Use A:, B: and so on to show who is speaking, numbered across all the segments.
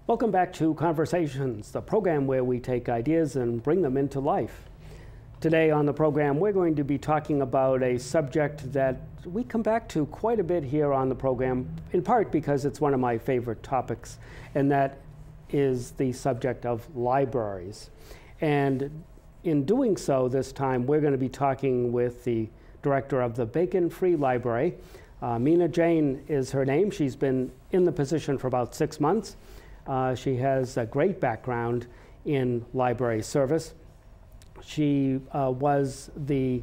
A: Welcome back to Conversations, the program where we take ideas and bring them into life. Today on the program, we're going to be talking about a subject that we come back to quite a bit here on the program, in part because it's one of my favorite topics, and that is the subject of libraries. And in doing so this time, we're going to be talking with the director of the Bacon Free Library. Meena Jain is her name. She's been in the position for about 6 months. She has a great background in library service. She was the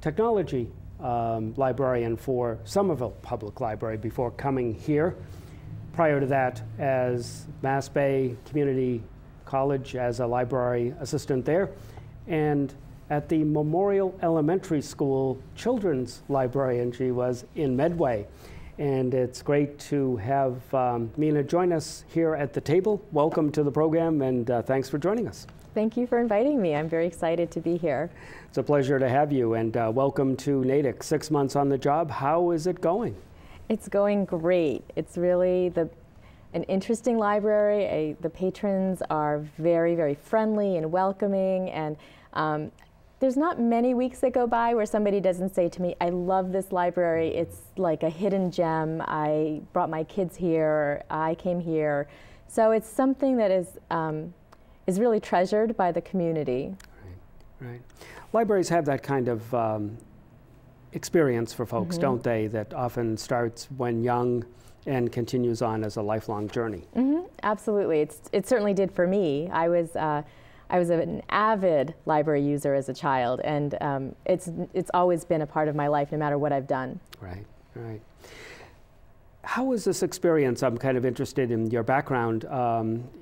A: technology librarian for Somerville Public Library before coming here. Prior to that, as Mass Bay Community College as a library assistant there, and at the Memorial Elementary School Children's Librarian, she was in Medway. And it's great to have Meena join us here at the table. Welcome to the program, and thanks for joining us.
B: Thank you for inviting me. I'm very excited to be here.
A: It's a pleasure to have you, and welcome to Natick. 6 months on the job. How is it going?
B: It's going great. It's really an interesting library. The patrons are very, very friendly and welcoming, and there's not many weeks that go by where somebody doesn't say to me, I love this library. It's like a hidden gem. I brought my kids here. I came here. So it's something that is really treasured by the community.
A: Right. Libraries have that kind of experience for folks, don't they, that often starts when young and continues on as a lifelong journey.
B: Absolutely. It certainly did for me. I was an avid library user as a child, and it's always been a part of my life no matter what I've done.
A: Right. How was this experience? I'm kind of interested in your background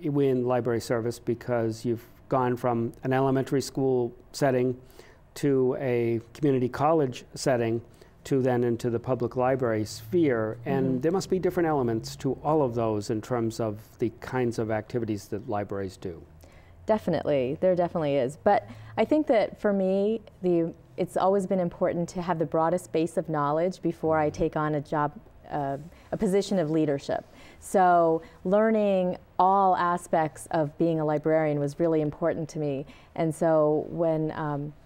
A: in library service, because you've gone from an elementary school setting to a community college setting to then into the public library sphere, and there must be different elements to all of those in terms of the kinds of activities that libraries do.
B: Definitely, there definitely is. But I think that for me, it's always been important to have the broadest base of knowledge before I take on a job, a position of leadership. So learning all aspects of being a librarian was really important to me. And so when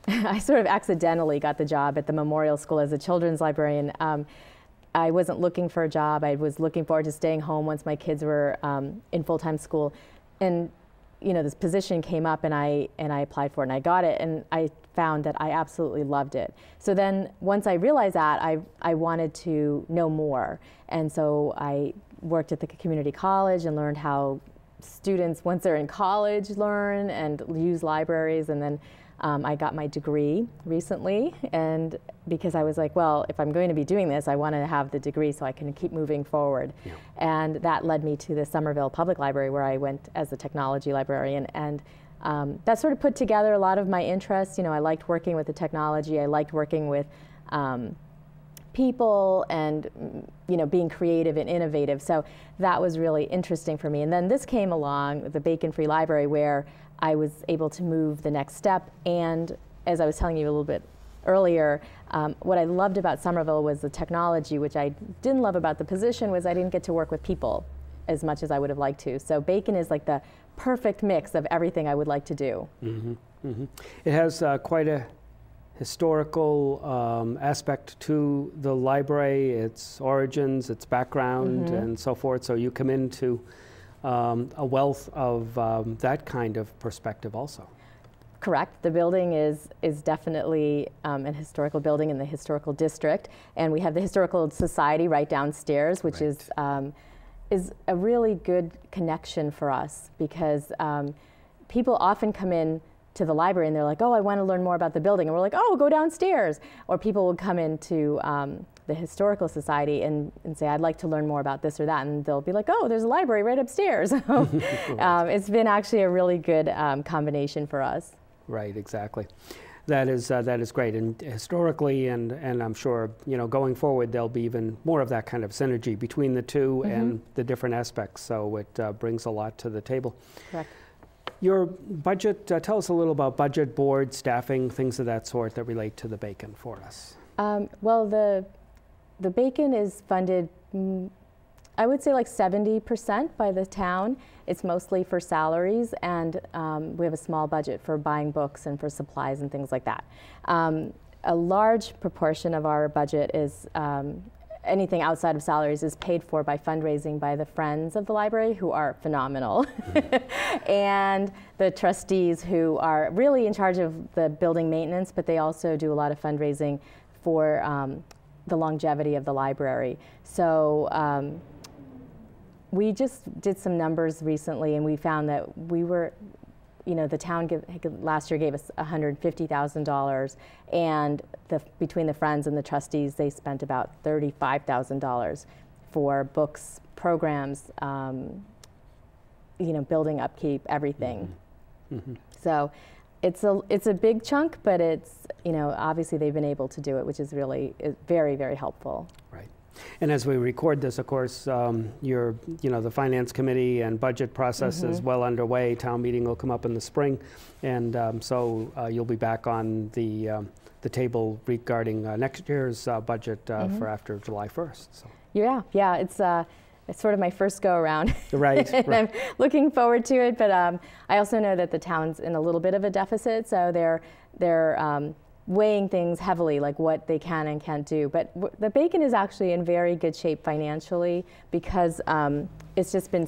B: I sort of accidentally got the job at the Memorial School as a children's librarian, I wasn't looking for a job. I was looking forward to staying home once my kids were in full-time school. And this position came up, and I applied for it, and I got it, and I found that I absolutely loved it. So then once I realized that, I wanted to know more. And so I worked at the community college and learned how students, once they're in college, learn and use libraries. And then I got my degree recently, and because I was like, well, if I'm going to be doing this, I want to have the degree so I can keep moving forward. Yeah. And that led me to the Somerville Public Library, where I went as a technology librarian. And that sort of put together a lot of my interests. I liked working with the technology. I liked working with people and being creative and innovative. So that was really interesting for me. And then this came along, the Bacon Free Library, where I was able to move the next step. And as I was telling you a little bit earlier, what I loved about Somerville was the technology. Which I didn't love about the position was I didn't get to work with people as much as I would have liked to. So Bacon is like the perfect mix of everything I would like to do.
A: It has quite a historical aspect to the library, its origins, its background, and so forth. So you come into a wealth of that kind of perspective also.
B: Correct. The building is definitely an historical building in the historical district, and we have the Historical Society right downstairs, which is a really good connection for us, because people often come in to the library and they're like, oh, I want to learn more about the building, and we're like, oh, go downstairs. Or people would come into the Historical Society and say, I'd like to learn more about this or that, and they'll be like, oh, there's a library right upstairs. It's been actually a really good combination for us.
A: Right, exactly. That is great, and historically, and I'm sure going forward there'll be even more of that kind of synergy between the two and the different aspects. So it brings a lot to the table.
B: Correct.
A: Your budget, tell us a little about budget, board, staffing, things of that sort that relate to the Bacon for us.
B: Well, the Bacon is funded I would say like 70% by the town. It's mostly for salaries, and we have a small budget for buying books and for supplies and things like that. A large proportion of our budget is anything outside of salaries is paid for by fundraising by the Friends of the Library, who are phenomenal, and the trustees, who are really in charge of the building maintenance, but they also do a lot of fundraising for the longevity of the library. So we just did some numbers recently, and we found that we were, you know, the town last year gave us $150,000, and between the Friends and the trustees, they spent about $35,000 for books, programs, you know, building upkeep, everything. Mm-hmm. So it's a big chunk, but it's, you know, obviously they've been able to do it, which is really very, very helpful. Right.
A: And as we record this, of course, you know, the Finance Committee and budget process is well underway. Town meeting will come up in the spring, and so you'll be back on the table regarding next year's budget for after July 1st. So.
B: Yeah, it's sort of my first go around.
A: Right.
B: And right. I'm looking forward to it, but I also know that the town's in a little bit of a deficit, so they're weighing things heavily, like what they can and can't do. But the Bacon is actually in very good shape financially, because it's just been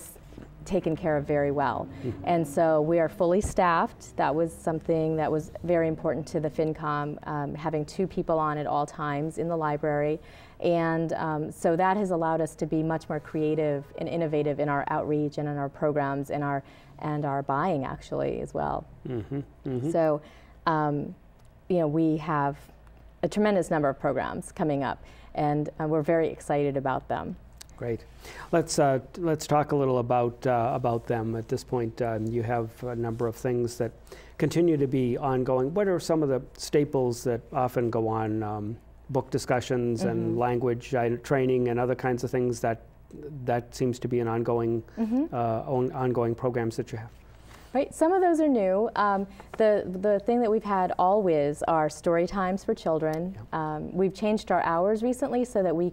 B: taken care of very well. And so we are fully staffed. That was something that was very important to the FinCom, having 2 people on at all times in the library. And so that has allowed us to be much more creative and innovative in our outreach and in our programs and our buying, actually, as well. So you know, we have a tremendous number of programs coming up, and we're very excited about them.
A: Great. Let's talk a little about them. At this point, you have a number of things that continue to be ongoing. What are some of the staples that often go on? Book discussions and language training and other kinds of things that seems to be an ongoing ongoing programs that you have.
B: Right, some of those are new. The thing that we've had always are story times for children. We've changed our hours recently so that we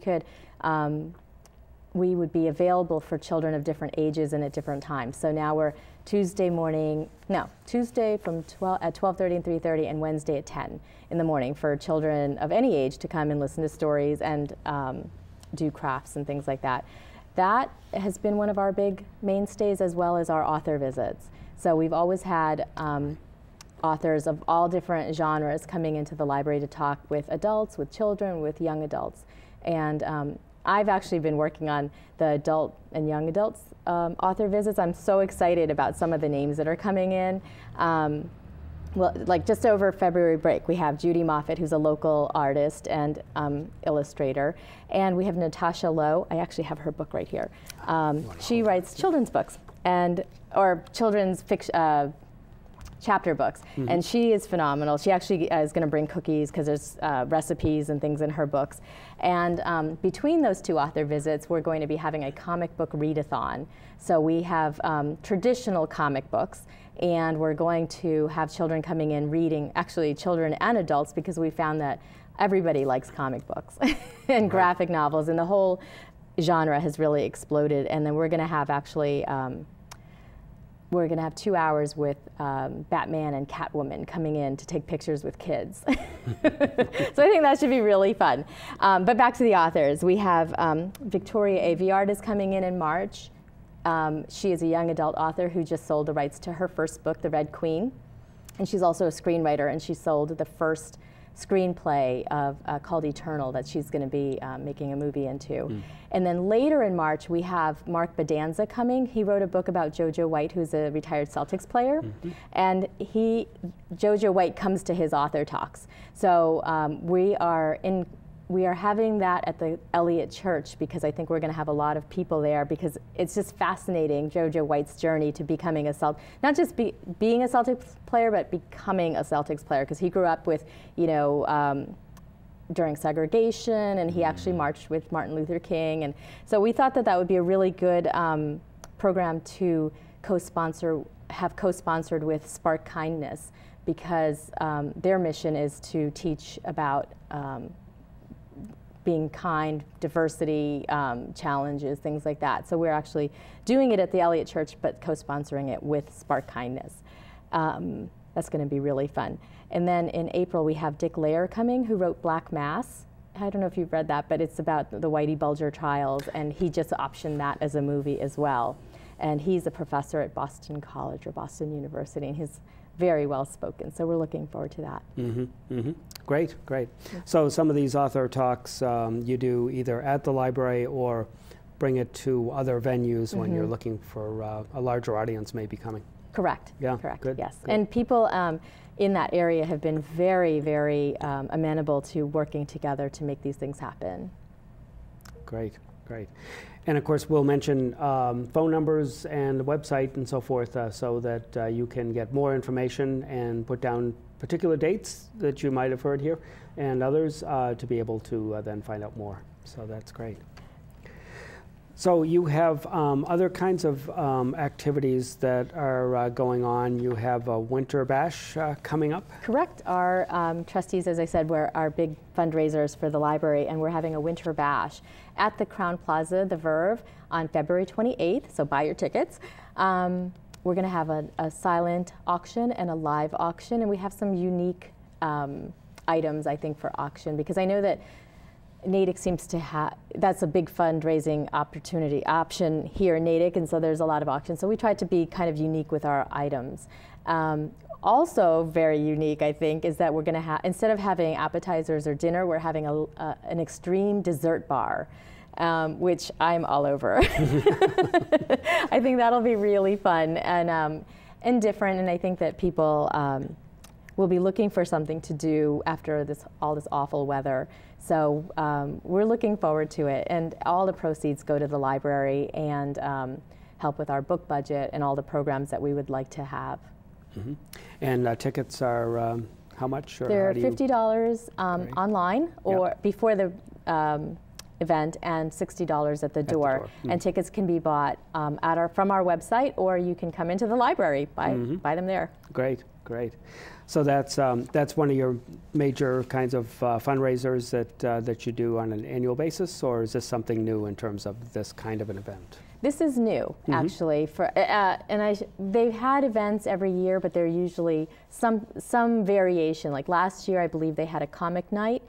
B: would be available for children of different ages and at different times. So now we're Tuesday from 12 at 12:30 and 3:30, and Wednesday at 10 in the morning for children of any age to come and listen to stories and do crafts and things like that. That has been one of our big mainstays, as well as our author visits. So we've always had authors of all different genres coming into the library to talk with adults, with children, with young adults. And I've actually been working on the adult and young adults author visits. I'm so excited about some of the names that are coming in. Well, like just over February break, we have Judy Moffett, who's a local artist and illustrator. And we have Natasha Lowe. I actually have her book right here. She writes children's books or children's fiction, chapter books, and she is phenomenal. She actually is going to bring cookies because there's recipes and things in her books. And between those 2 author visits, we're going to be having a comic book readathon. So we have traditional comic books, and we're going to have children coming in reading, actually children and adults, because we found that everybody likes comic books and graphic novels, and the whole genre has really exploded. And then we're going to have actually we're going to have 2 hours with Batman and Catwoman coming in to take pictures with kids. So I think that should be really fun. But back to the authors. We have Victoria Aveyard is coming in March. She is a young adult author who just sold the rights to her first book, The Red Queen. And she's also a screenwriter, and she sold the first screenplay called Eternal that she's going to be making a movie into. And then later in March, we have Mark Bedanza coming. He wrote a book about JoJo White, who's a retired Celtics player. And JoJo White comes to his author talks. So we are having that at the Elliott Church, because I think we're going to have a lot of people there, because it's just fascinating, JoJo White's journey to becoming not just being a Celtics player, but becoming a Celtics player, because he grew up with, you know, during segregation, and he actually marched with Martin Luther King. And so we thought that that would be a really good program to have co-sponsored with Spark Kindness, because their mission is to teach about being kind, diversity challenges, things like that. So we're actually doing it at the Elliott Church, but co-sponsoring it with Spark Kindness. That's going to be really fun. And then in April, we have Dick Lair coming, who wrote Black Mass. I don't know if you've read that, but it's about the Whitey Bulger trials, and he just optioned that as a movie as well. And he's a professor at Boston College or Boston University, and he's very well spoken. So we're looking forward to that.
A: Great, great. So some of these author talks you do either at the library or bring it to other venues when you're looking for a larger audience maybe coming.
B: Correct.
A: Yeah.
B: Correct.
A: Good.
B: Yes.
A: Good.
B: And people in that area have been very, very amenable to working together to make these things happen.
A: Great. Great. And of course, we'll mention phone numbers and the website and so forth so that you can get more information and put down particular dates that you might have heard here and others to be able to then find out more. So that's great. So you have other kinds of activities that are going on. You have a winter bash coming up.
B: Correct. Our trustees, as I said, were our big fundraisers for the library, and we're having a winter bash at the Crown Plaza, the Verve, on February 28th, so buy your tickets. We're going to have a silent auction and a live auction, and we have some unique items, I think, for auction, because I know that Natick seems to have, that's a big fundraising option here in Natick, and so there's a lot of auctions. So we tried to be kind of unique with our items. Also very unique, I think, is that we're going to have, instead of having appetizers or dinner, we're having an extreme dessert bar, which I'm all over. I think that'll be really fun and different, and I think that people will be looking for something to do after all this awful weather. So we're looking forward to it, and all the proceeds go to the library and help with our book budget and all the programs that we would like to have.
A: And tickets are how much? Or
B: They're
A: how do you
B: $50 online or before the event, and $60 at the door. And tickets can be bought from our website, or you can come into the library, buy them there.
A: Great, great. So that's one of your major kinds of fundraisers that you do on an annual basis, or is this something new in terms of this kind of an event?
B: This is new, actually. They've had events every year, but they're usually some variation. Like last year, I believe they had a comic night.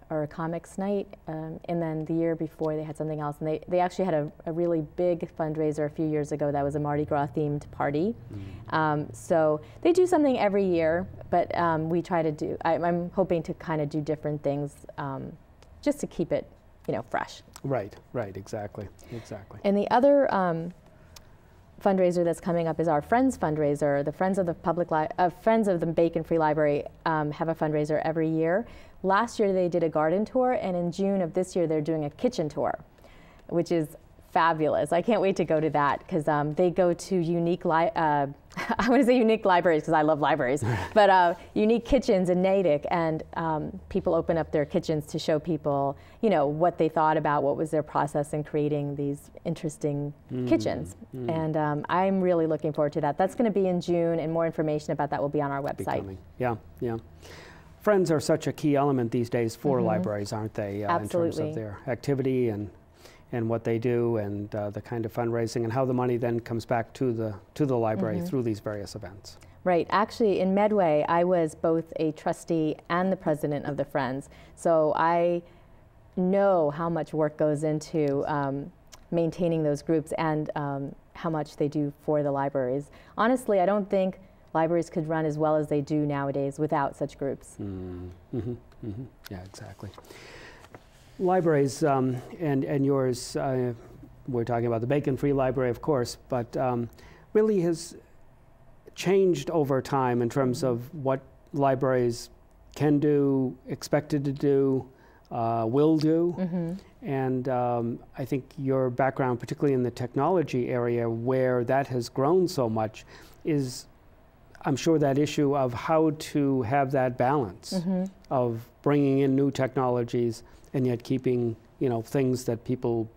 B: Or a comics night, and then the year before they had something else, and they actually had a really big fundraiser a few years ago that was a Mardi Gras themed party. So they do something every year, but we try to do, I'm hoping to kind of do different things just to keep it, fresh. Right,
A: exactly.
B: And the other fundraiser that's coming up is our Friends fundraiser. The Friends of the Friends of the Bacon Free Library have a fundraiser every year. Last year they did a garden tour, and in June of this year they're doing a kitchen tour, which is fabulous. I can't wait to go to that, because they go to unique, I want to say unique libraries because I love libraries, but unique kitchens in Natick, and people open up their kitchens to show people, what they thought about what was their process in creating these interesting kitchens. And I'm really looking forward to that. That's going to be in June, and more information about that will be on our website.
A: Yeah. Friends are such a key element these days for libraries, aren't they? In terms of their activity and what they do, and the kind of fundraising, and how the money then comes back to the library through these various events.
B: Right. Actually, in Medway, I was both a trustee and the president of the Friends, so I know how much work goes into maintaining those groups and how much they do for the libraries. Honestly, I don't think libraries could run as well as they do nowadays without such groups.
A: Yeah, exactly. Libraries and yours, we're talking about the Bacon Free Library, of course, but really has changed over time in terms of what libraries can do, expected to do, will do. And I think your background, particularly in the technology area where that has grown so much, is, I'm sure, that issue of how to have that balance of bringing in new technologies and yet keeping, things that people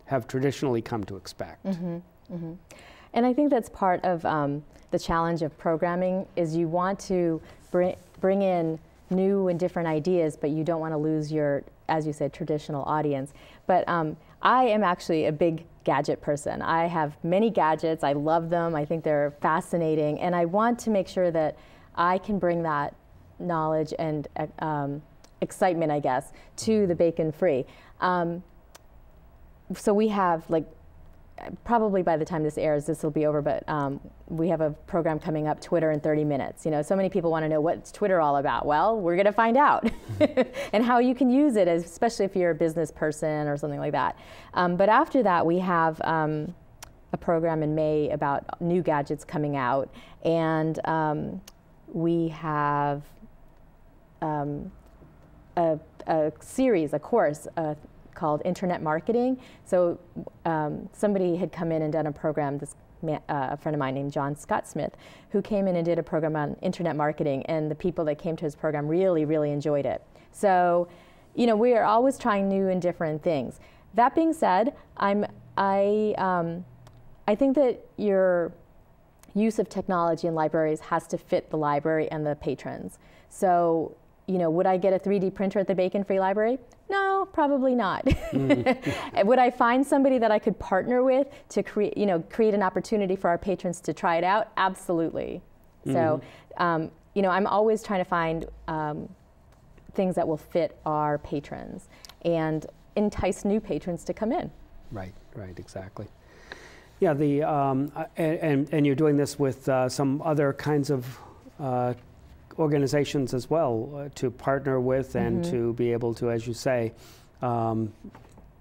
A: have traditionally come to expect.
B: And I think that's part of the challenge of programming, is you want to bring in new and different ideas, but you don't want to lose your as you said, traditional audience. But I am actually a big gadget person. I have many gadgets. I love them. I think they're fascinating. And I want to make sure that I can bring that knowledge and excitement, I guess, to the Bacon Free. So we have, like, probably by the time this airs, this will be over, but we have a program coming up, Twitter in 30 minutes. You know, so many people want to know what's Twitter all about. Well, we're going to find out. And how you can use it, especially if you're a business person or something like that. But after that, we have a program in May about new gadgets coming out. And we have a series, a course, called Internet Marketing. So somebody had come in and done a program, a friend of mine named John Scott Smith, who came in and did a program on internet marketing, and the people that came to his program really, really enjoyed it. So, you know, we are always trying new and different things. That being said, I think that your use of technology in libraries has to fit the library and the patrons. So, you know, would I get a 3D printer at the Bacon Free Library? No, probably not. Would I find somebody that I could partner with to create an opportunity for our patrons to try it out? Absolutely. So, you know, I'm always trying to find things that will fit our patrons and entice new patrons to come in.
A: Right, exactly. Yeah, and you're doing this with some other kinds of organizations as well to partner with and to be able to, as you say,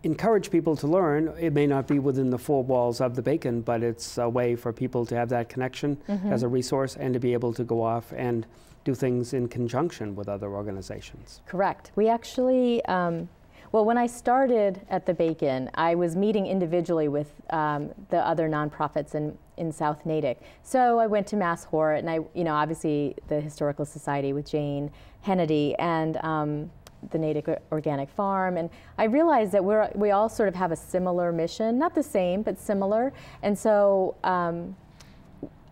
A: encourage people to learn. It may not be within the four walls of the Bacon, but it's a way for people to have that connection as a resource and to be able to go off and do things in conjunction with other organizations.
B: Correct. We actually, well, when I started at the Bacon, I was meeting individually with the other nonprofits in South Natick. So I went to Mass Hort, and obviously the Historical Society with Jane Hennedy, and the Natick Organic Farm, and I realized that we all sort of have a similar mission, not the same, but similar. And so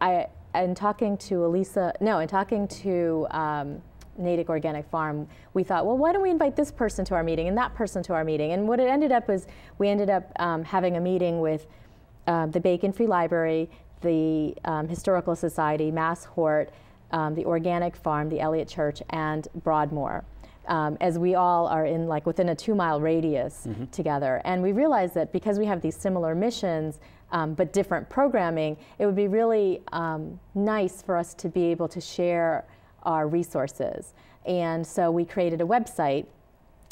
B: in talking to Natick Organic Farm, we thought, well, why don't we invite this person to our meeting and that person to our meeting? And what it ended up was we ended up having a meeting with the Bacon Free Library, the Historical Society, Mass Hort, the Organic Farm, the Elliott Church, and Broadmoor. As we all are in within a 2-mile radius together. And we realized that because we have these similar missions, but different programming, it would be really nice for us to be able to share our resources. And so we created a website,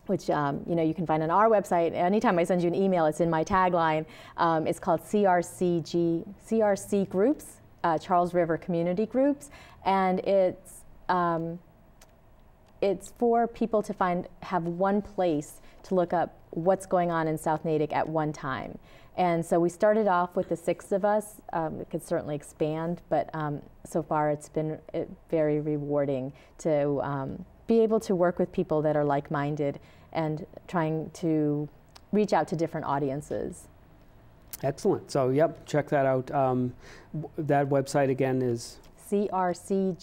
B: which you can find on our website. Anytime I send you an email, it's in my tagline. It's called CRC Groups, Charles River Community Groups, and it's for people to have one place to look up what's going on in South Natick at one time. And so we started off with the 6 of us. It could certainly expand, but so far it's been very rewarding to be able to work with people that are like-minded and trying to reach out to different audiences. Excellent. So, yep, check that out. That website again is? CRC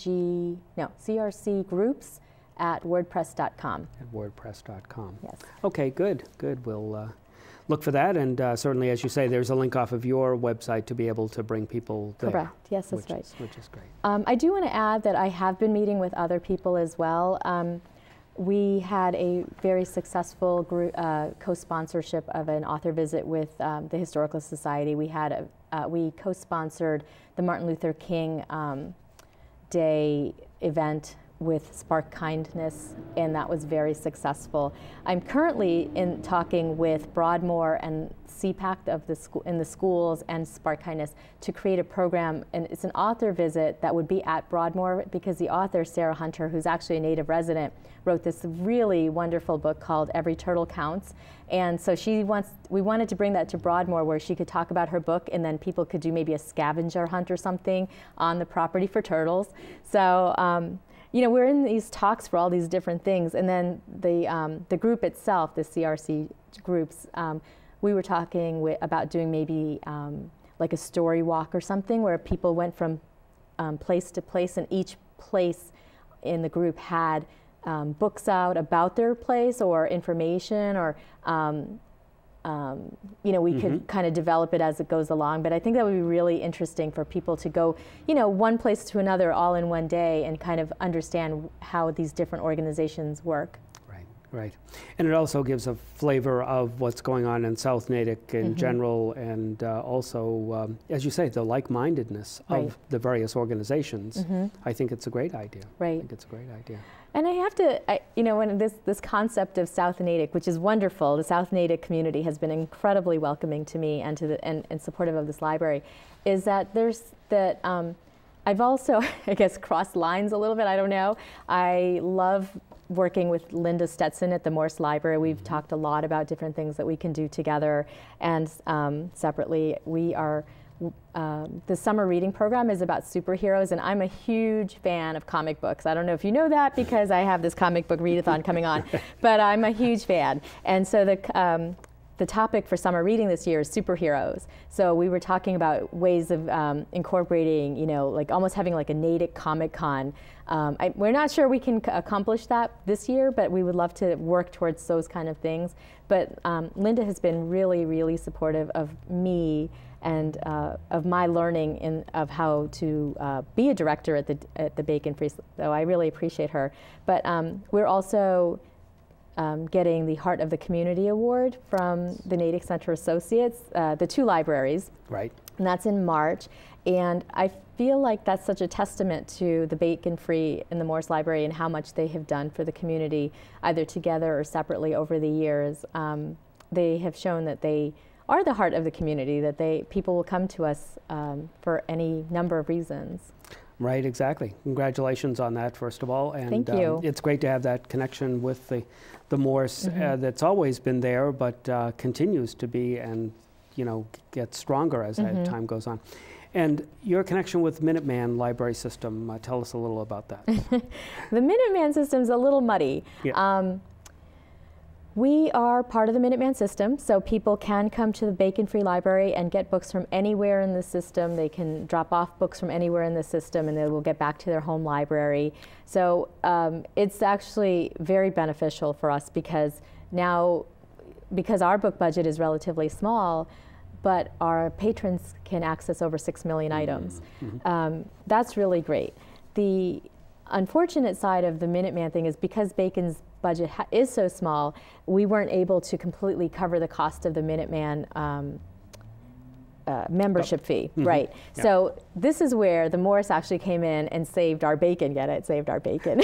B: Groups at WordPress.com. At WordPress.com. Yes. Okay, good. We'll look for that, and certainly, as you say, there's a link off of your website to be able to bring people there. Correct. Yes, that's right. Which is great. I do want to add that I have been meeting with other people as well. We had a very successful group co-sponsorship of an author visit with the Historical Society. We co-sponsored the Martin Luther King Day event with Spark Kindness, and that was very successful. I'm currently talking with Broadmoor and CPAC in the schools and Spark Kindness to create a program, and it's an author visit that would be at Broadmoor because the author, Sarah Hunter, who's actually a native resident, wrote this really wonderful book called Every Turtle Counts. And so we wanted to bring that to Broadmoor where she could talk about her book, and then people could do maybe a scavenger hunt or something on the property for turtles. So we're in these talks for all these different things, and then the group itself, the CRC groups, we were talking about doing maybe like a story walk or something where people went from place to place, and each place in the group had books out about their place or information, or we could kind of develop it as it goes along. But I think that would be really interesting for people to go, one place to another all in one day and kind of understand how these different organizations work.
A: Right. And it also gives a flavor of what's going on in South Natick in general, and also, as you say, the like-mindedness of the various organizations. I think it's a great idea.
B: Right.
A: I think it's a great idea.
B: And I have to, when this concept of South Natick, which is wonderful, the South Natick community has been incredibly welcoming to me and to and supportive of this library, is that I've also, I guess, crossed lines a little bit. I don't know. I love working with Linda Stetson at the Morse Library. We've talked a lot about different things that we can do together, and separately we are, the summer reading program is about superheroes, and I'm a huge fan of comic books. I don't know if you know that because I have this comic book readathon coming on, but I'm a huge fan. And so the topic for summer reading this year is superheroes. So we were talking about ways of incorporating, like almost having like a Natick Comic Con. We're not sure we can accomplish that this year, but we would love to work towards those kind of things. But Linda has been really, really supportive of me and of my learning of how to be a director at the Bacon Free. So I really appreciate her. But we're also getting the Heart of the Community Award from the Natick Center Associates, the 2 libraries.
A: Right.
B: And that's in March. And I feel like that's such a testament to the Bacon Free and the Morse Library and how much they have done for the community, either together or separately over the years. They have shown that they are the heart of the community, that people will come to us for any number of reasons.
A: Right, exactly. Congratulations on that, first of all. And
B: thank you.
A: It's great to have that connection with the Morse that's always been there, but continues to be, and gets stronger as time goes on. And your connection with Minuteman Library System, tell us a little about that.
B: The Minuteman system's a little muddy. Yeah. We are part of the Minuteman system, so people can come to the Bacon Free Library and get books from anywhere in the system. They can drop off books from anywhere in the system, and they will get back to their home library. So it's actually very beneficial for us because our book budget is relatively small, but our patrons can access over 6 million items. That's really great. The unfortunate side of the Minuteman thing is because Bacon's budget is so small, we weren't able to completely cover the cost of the Minuteman membership fee, right? Yeah. So this is where the Morse actually came in and saved our bacon. Get it? Saved our bacon.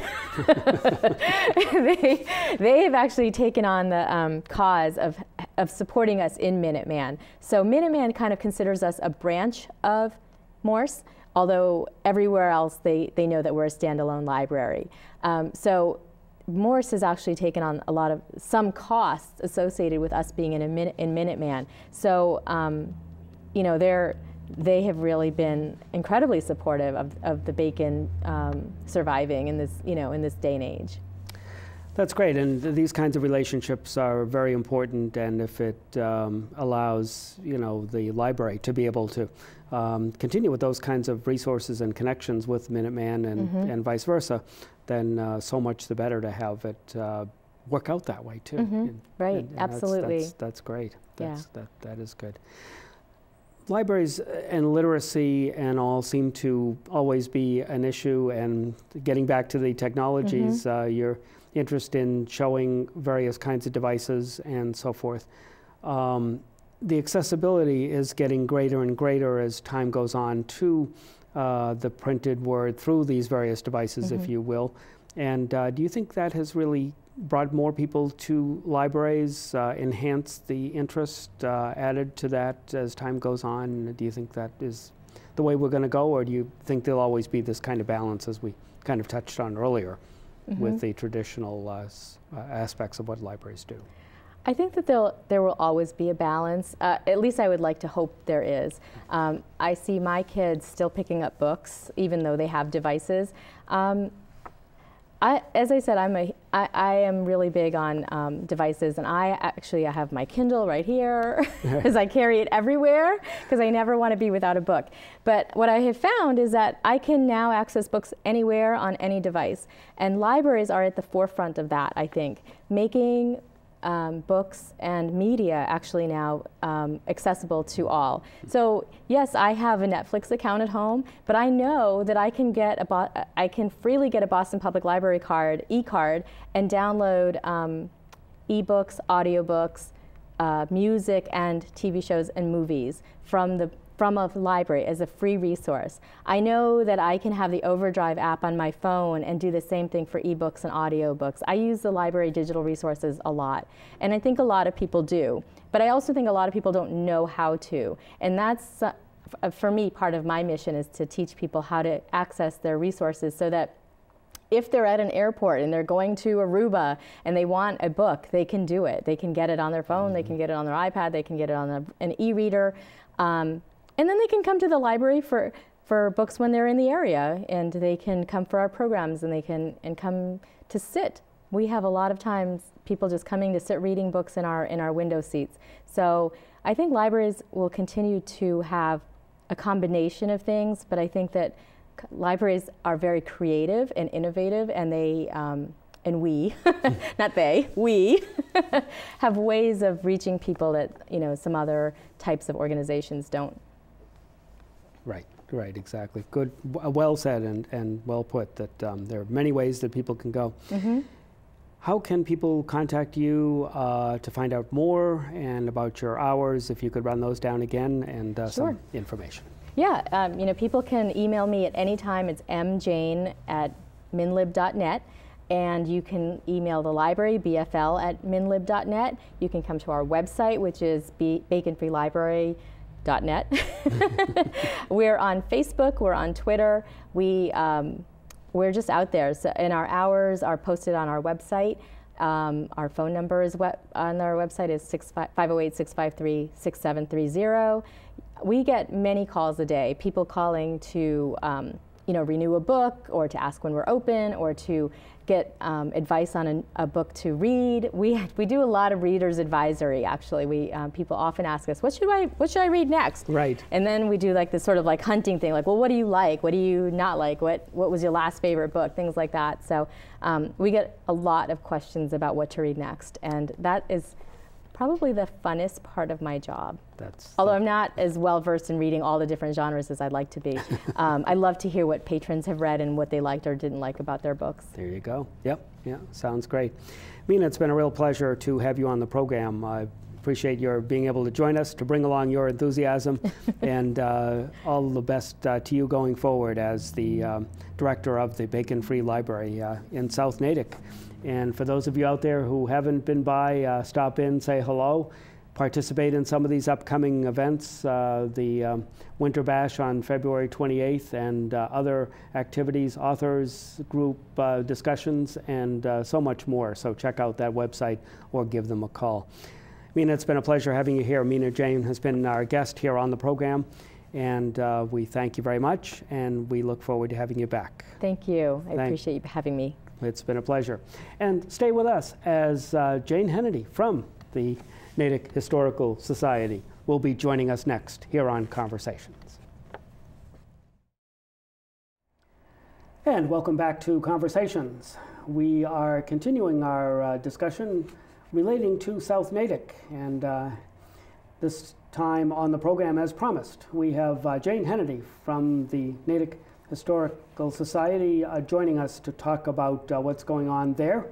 B: They have actually taken on the cause of supporting us in Minuteman. So Minuteman kind of considers us a branch of Morse, although everywhere else they know that we're a standalone library. So Morse has actually taken on some costs associated with us being in Minuteman. So they have really been incredibly supportive of the Bacon surviving in this day and age.
A: That's great, and these kinds of relationships are very important, and if it allows the library to be able to continue with those kinds of resources and connections with Minuteman and vice versa, then so much the better to have it work out that way too.
B: Right, absolutely.
A: That's great. That is good. Libraries and literacy and all seem to always be an issue, and getting back to the technologies, your interest in showing various kinds of devices and so forth. The accessibility is getting greater and greater as time goes on to the printed word through these various devices, if you will. And do you think that has really brought more people to libraries, enhanced the interest, added to that as time goes on? Do you think that is the way we're going to go, or do you think there'll always be this kind of balance, as we kind of touched on earlier, with the traditional aspects of what libraries do?
B: I think that there will always be a balance. At least I would like to hope there is. I see my kids still picking up books, even though they have devices. As I said, I am really big on devices, and I have my Kindle right here because I carry it everywhere because I never want to be without a book. But what I have found is that I can now access books anywhere on any device, and libraries are at the forefront of that, I think, making books and media actually now accessible to all. So yes, I have a Netflix account at home, but I know that I can get I can freely get a Boston Public Library card, e-card, and download e-books, audiobooks, music, and TV shows and movies from a library as a free resource. I know that I can have the Overdrive app on my phone and do the same thing for ebooks and audiobooks. I use the library digital resources a lot, and I think a lot of people do. But I also think a lot of people don't know how to. And that's, for me, part of my mission is to teach people how to access their resources so that if they're at an airport and they're going to Aruba and they want a book, they can do it. They can get it on their phone, they can get it on their iPad, they can get it on an e-reader. And then they can come to the library for books when they're in the area, and they can come for our programs, and they can come to sit. We have a lot of times people just coming to sit reading books in our window seats. So I think libraries will continue to have a combination of things, but I think that libraries are very creative and innovative, and they and we, not they, we have ways of reaching people that some other types of organizations don't.
A: Right, exactly. Good, well said and well put, that there are many ways that people can go. Mm-hmm. How can people contact you to find out more and about your hours, if you could run those down again, and
B: Sure.
A: some information?
B: Yeah, people can email me at any time. It's mjane@minlib.net. And you can email the library, bfl@minlib.net. You can come to our website, which is baconfreelibrary.net. We're on Facebook, we're on Twitter. We're just out there. So, and our hours are posted on our website. Our phone number is on our website is 508-653-6730. We get many calls a day, people calling to renew a book, or to ask when we're open, or to get advice on a book to read. We do a lot of readers advisory. Actually, people often ask us, what should I read next?
A: Right.
B: And then we do like this sort of like hunting thing, like, well, what do you like? What do you not like? What was your last favorite book? Things like that. So we get a lot of questions about what to read next, and that is probably the funnest part of my job. Although I'm not as well versed in reading all the different genres as I'd like to be. I love to hear what patrons have read and what they liked or didn't like about their books.
A: There you go. Yep, yeah, sounds great. Meena, it's been a real pleasure to have you on the program. I appreciate your being able to join us, to bring along your enthusiasm, and all the best to you going forward as the director of the Bacon Free Library in South Natick. And for those of you out there who haven't been by, stop in, say hello, participate in some of these upcoming events, the Winter Bash on February 28th, and other activities, authors group discussions, and so much more. So check out that website or give them a call. Meena, it's been a pleasure having you here. Meena Jain has been our guest here on the program, and we thank you very much, and we look forward to having you back.
B: Thank you. I appreciate you having me.
A: It's been a pleasure. And stay with us, as Jane Hennedy from the Natick Historical Society will be joining us next here on Conversations. And welcome back to Conversations. We are continuing our discussion relating to South Natick, and this time on the program, as promised, we have Jane Hennedy from the Natick Historical Society joining us to talk about what's going on there.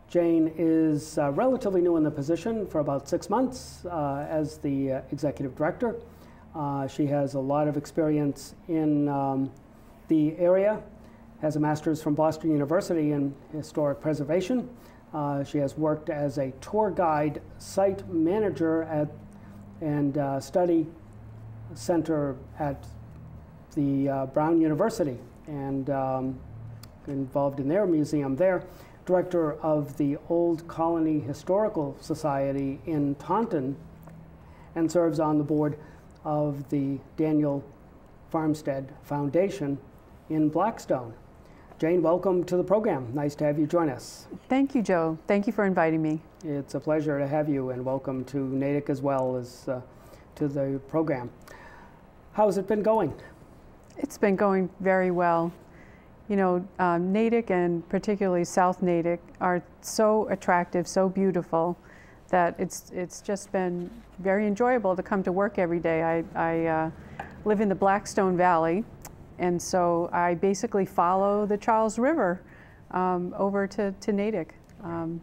A: Jane is relatively new in the position, for about 6 months as the executive director. She has a lot of experience in the area, has a master's from Boston University in historic preservation. She has worked as a tour guide, site manager and study center at the Brown University, and involved in their museum there. Director of the Old Colony Historical Society in Taunton, and serves on the board of the Daniel Farmstead Foundation in Blackstone. Jane, welcome to the program. Nice to have you join us.
C: Thank you, Joe. Thank you for inviting me.
A: It's a pleasure to have you, and welcome to Natick as well as to the program. How's it been going?
C: It's been going very well. You know, Natick and particularly South Natick are so attractive, so beautiful, that it's just been very enjoyable to come to work every day. I live in the Blackstone Valley, and so I basically follow the Charles River over to Natick. You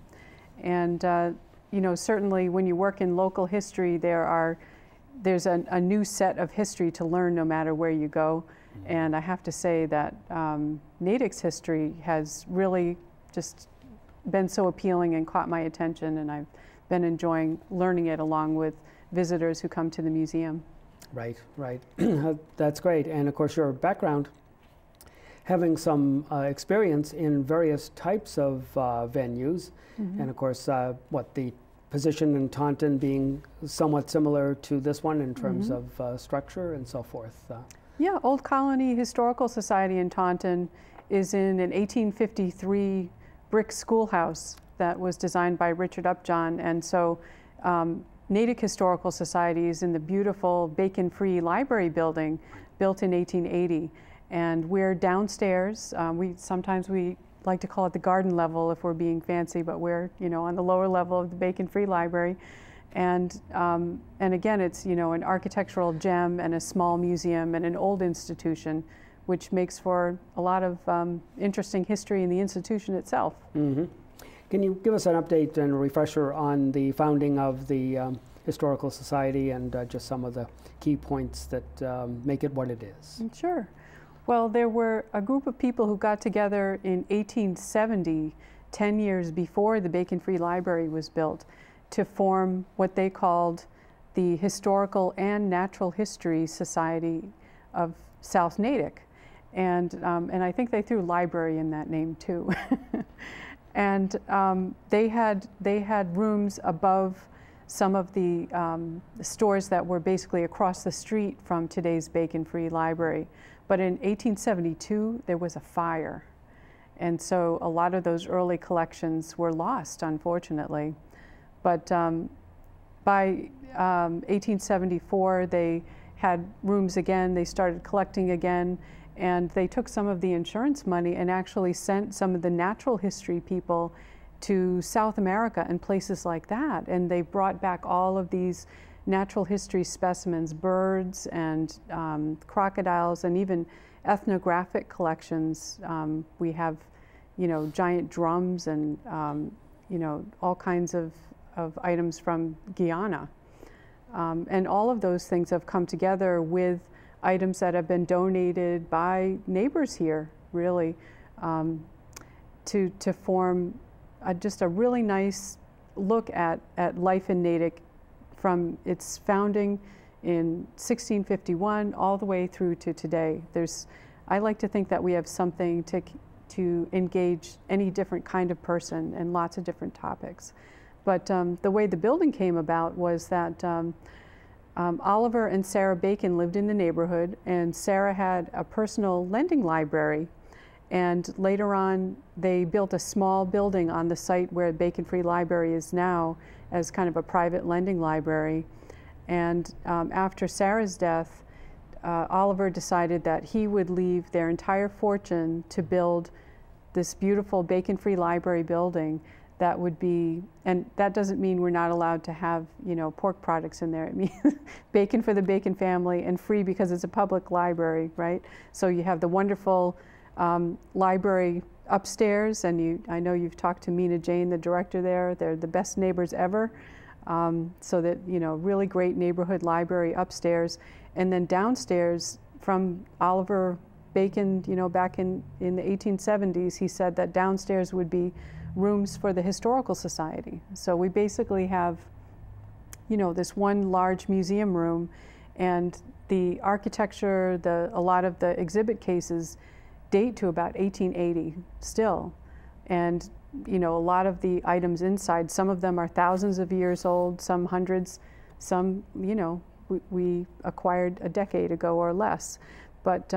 C: know, certainly when you work in local history, there's a new set of history to learn no matter where you go. And I have to say that Natick's history has really just been so appealing and caught my attention, and I've been enjoying learning it along with visitors who come to the museum.
A: Right, right. That's great. And of course, your background, having some experience in various types of venues, and of course, the position in Taunton being somewhat similar to this one in terms of structure and so forth.
C: Yeah, Old Colony Historical Society in Taunton is in an 1853 brick schoolhouse that was designed by Richard Upjohn, and so Natick Historical Society is in the beautiful Bacon-Free Library building built in 1880, and we're downstairs. Sometimes we like to call it the garden level if we're being fancy, but we're, you know, on the lower level of the Bacon-Free Library. And again, it's, you know, an architectural gem and a small museum and an old institution, which makes for a lot of interesting history in the institution itself.
A: Can you give us an update and a refresher on the founding of the Historical Society and just some of the key points that make it what it is?
C: Sure. Well, there were a group of people who got together in 1870, 10 years before the Bacon-Free Library was built, to form what they called the Historical and Natural History Society of South Natick. And I think they threw library in that name too. And they had rooms above some of the stores that were basically across the street from today's Bacon-Free Library. But in 1872, there was a fire. And so a lot of those early collections were lost, unfortunately. But by 1874, they had rooms again. They started collecting again. And they took some of the insurance money and actually sent some of the natural history people to South America and places like that. And they brought back all of these natural history specimens, birds and crocodiles, and even ethnographic collections. We have, you know, giant drums and, you know, all kinds of items from Guyana. And all of those things have come together with items that have been donated by neighbors here, really, to form just a really nice look at life in Natick from its founding in 1651 all the way through to today. I like to think that we have something to engage any different kind of person and lots of different topics. But the way the building came about was that Oliver and Sarah Bacon lived in the neighborhood, and Sarah had a personal lending library. And later on, they built a small building on the site where Bacon-Free Library is now as kind of a private lending library. And after Sarah's death, Oliver decided that he would leave their entire fortune to build this beautiful Bacon-Free Library building that would be, and that doesn't mean we're not allowed to have, you know, pork products in there. It means bacon for the Bacon family and free because it's a public library, right? So you have the wonderful library upstairs, and I know you've talked to Meena Jain, the director there. They're the best neighbors ever. So that, you know, really great neighborhood library upstairs. And then downstairs from Oliver Bacon, you know, back in the 1870s, he said that downstairs would be rooms for the Historical Society. So we basically have, you know, this one large museum room, and the architecture, a lot of the exhibit cases date to about 1880 still. And, you know, a lot of the items inside, some of them are thousands of years old, some hundreds, some, you know, we acquired a decade ago or less. But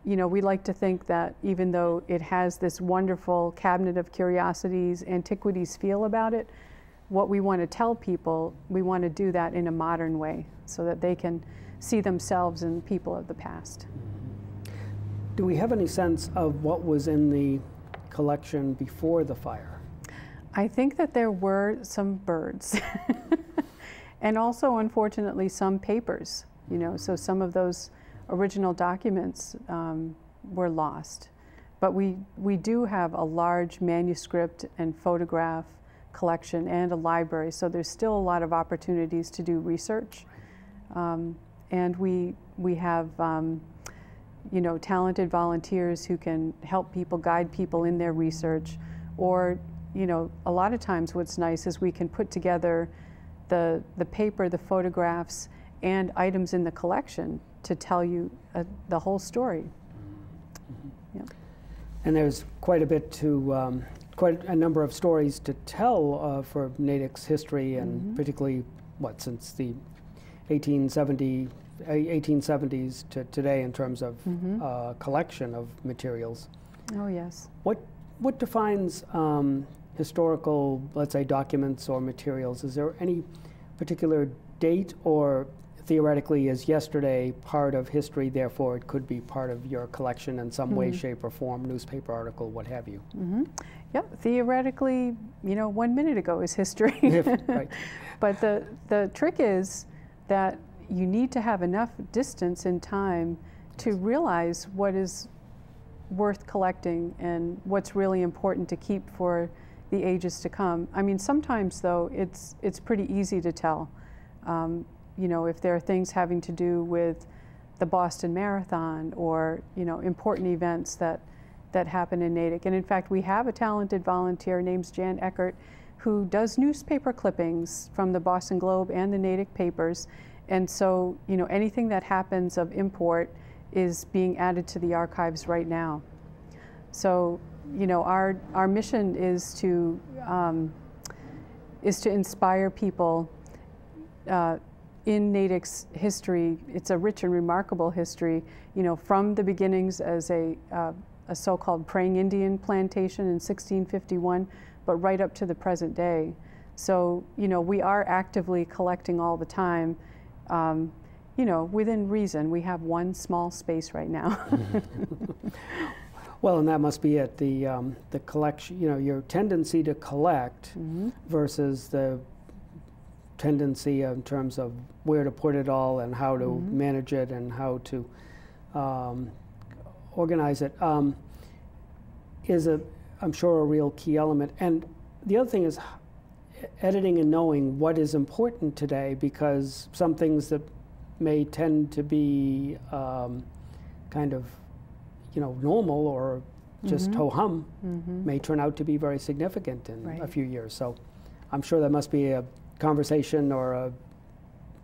C: you know, we like to think that even though it has this wonderful cabinet of curiosities, antiquities feel about it, what we want to tell people, we want to do that in a modern way so that they can see themselves in people of the past.
A: Do we have any sense of what was in the collection before the fire?
C: I think that there were some birds and also, unfortunately, some papers, you know, so some of those original documents were lost. But we do have a large manuscript and photograph collection and a library, so there's still a lot of opportunities to do research. And we have you know, talented volunteers who can help people, guide people in their research. Or, you know, a lot of times what's nice is we can put together the paper, the photographs, and items in the collection to tell you the whole story. Yeah.
A: And there's quite a bit to, quite a number of stories to tell for Natick's history, and particularly, what, since the 1870s to today in terms of collection of materials.
C: Oh, yes.
A: What defines historical, let's say, documents or materials? Is there any particular date, or theoretically is yesterday part of history, therefore it could be part of your collection in some way, shape, or form, newspaper article, what have you? Yep,
C: theoretically, you know, 1 minute ago is history.
A: Right.
C: But the trick is that you need to have enough distance in time to realize what is worth collecting and what's really important to keep for the ages to come. I mean, sometimes though, it's pretty easy to tell. You know, if there are things having to do with the Boston Marathon or, you know, important events that happen in Natick. And in fact, we have a talented volunteer named Jane Hennedy who does newspaper clippings from the Boston Globe and the Natick papers. And so, you know, anything that happens of import is being added to the archives right now. So, you know, our mission is to inspire people in Natick's history. It's a rich and remarkable history, you know, from the beginnings as a so-called praying Indian plantation in 1651, but right up to the present day. So, you know, we are actively collecting all the time. You know, within reason. We have one small space right now.
A: Well, and that must be it, the collection, you know, your tendency to collect versus the tendency in terms of where to put it all and how to manage it and how to organize it is, I'm sure, a real key element. And the other thing is editing and knowing what is important today, because some things that may tend to be kind of, you know, normal or just ho-hum may turn out to be very significant in a few years. So I'm sure there must be a conversation or a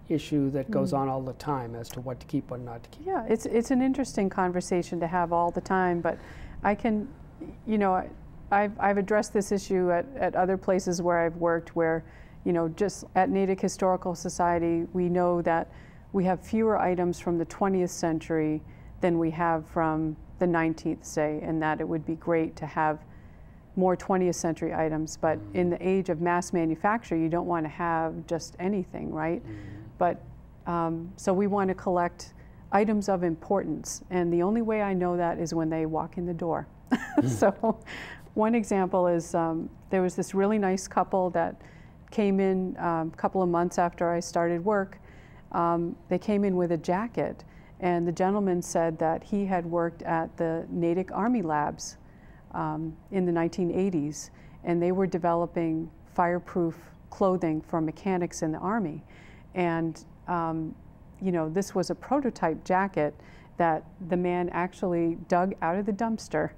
A: issue that goes on all the time as to what to keep, what not to keep.
C: Yeah, it's an interesting conversation to have all the time, but I can, you know, I've addressed this issue at other places where I've worked, where, you know, just at Natick Historical Society, we know that we have fewer items from the 20th century than we have from the 19th, say, and that it would be great to have more 20th century items. But in the age of mass manufacture, you don't want to have just anything, right? But so we want to collect items of importance, and the only way I know that is when they walk in the door. So one example is there was this really nice couple that came in a couple of months after I started work. They came in with a jacket, and the gentleman said that he had worked at the Natick Army Labs in the 1980s, and they were developing fireproof clothing for mechanics in the Army. And you know, this was a prototype jacket that the man actually dug out of the dumpster.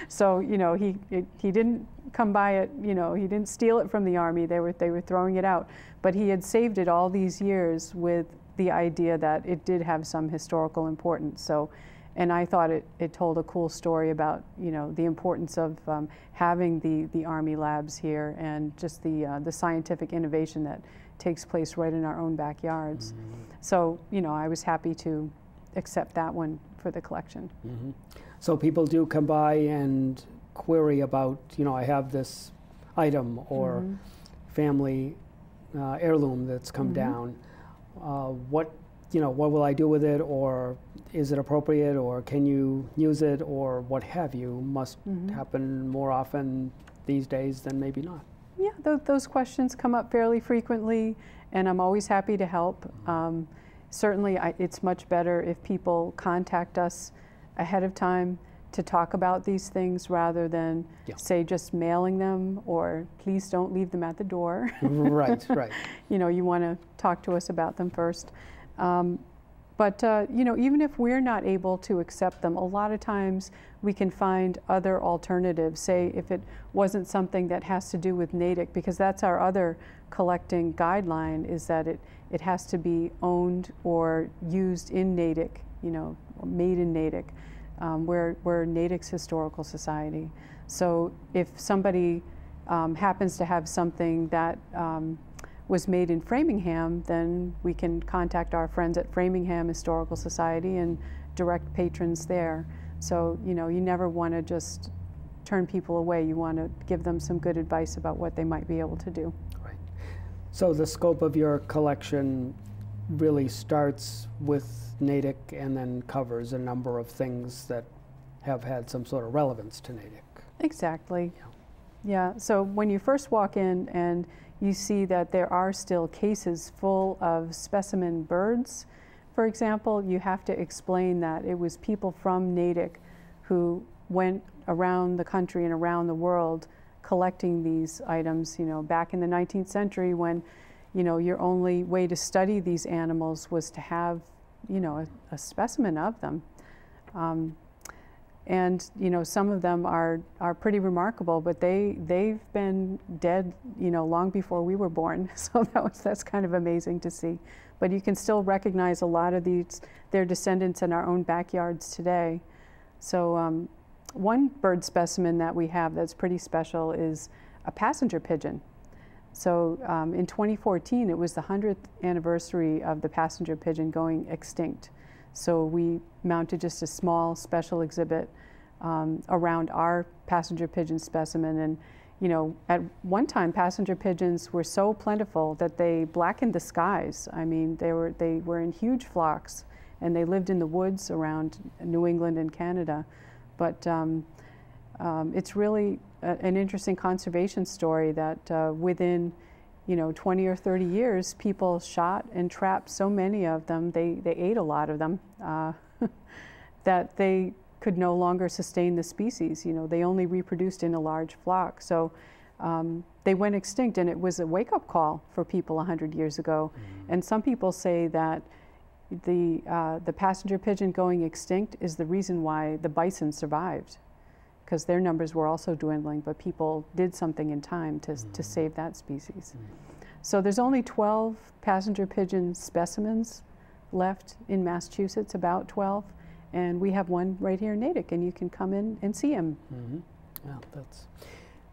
C: So, you know, he didn't come by it, you know, he didn't steal it from the Army, they were throwing it out. But he had saved it all these years with the idea that it did have some historical importance. So, and I thought it told a cool story about, you know, the importance of having the Army labs here, and just the scientific innovation that takes place right in our own backyards. So, you know, I was happy to accept that one for the collection.
A: Mm-hmm. So people do come by and query about, you know, I have this item or family heirloom that's come down. What will I do with it, or is it appropriate, or can you use it, or what have you? Must happen more often these days than maybe not.
C: Yeah, those questions come up fairly frequently, and I'm always happy to help. Certainly, it's much better if people contact us ahead of time to talk about these things rather than, say, just mailing them, or please don't leave them at the door.
A: Right, right.
C: You know, you want to talk to us about them first. But you know, even if we're not able to accept them, a lot of times we can find other alternatives. Say if it wasn't something that has to do with Natick, because that's our other collecting guideline, is that it has to be owned or used in Natick, you know, made in Natick. We're Natick's Historical Society. So if somebody happens to have something that was made in Framingham, then we can contact our friends at Framingham Historical Society and direct patrons there. So, you know, you never want to just turn people away. You want to give them some good advice about what they might be able to do.
A: Right. So the scope of your collection really starts with Natick and then covers a number of things that have had some sort of relevance to Natick.
C: Exactly. Yeah, so when you first walk in and you see that there are still cases full of specimen birds, for example, you have to explain that it was people from Natick who went around the country and around the world collecting these items, you know, back in the 19th century when, you know, your only way to study these animals was to have, you know, a specimen of them. And you know, some of them are pretty remarkable, but they've been dead, you know, long before we were born. So that's kind of amazing to see. But you can still recognize a lot of their descendants in our own backyards today. So one bird specimen that we have that's pretty special is a passenger pigeon. So in 2014, it was the 100th anniversary of the passenger pigeon going extinct. So we mounted just a small special exhibit around our passenger pigeon specimen. And, you know, at one time, passenger pigeons were so plentiful that they blackened the skies. I mean, they were in huge flocks, and they lived in the woods around New England and Canada. But it's really an interesting conservation story that within, you know, 20 or 30 years, people shot and trapped so many of them, they ate a lot of them, that they could no longer sustain the species. You know, they only reproduced in a large flock. So they went extinct, and it was a wake-up call for people 100 years ago. And some people say that the passenger pigeon going extinct is the reason why the bison survived, because their numbers were also dwindling, but people did something in time to save that species. So there's only 12 passenger pigeon specimens left in Massachusetts, about 12, and we have one right here in Natick, and you can come in and see him.
A: Yeah,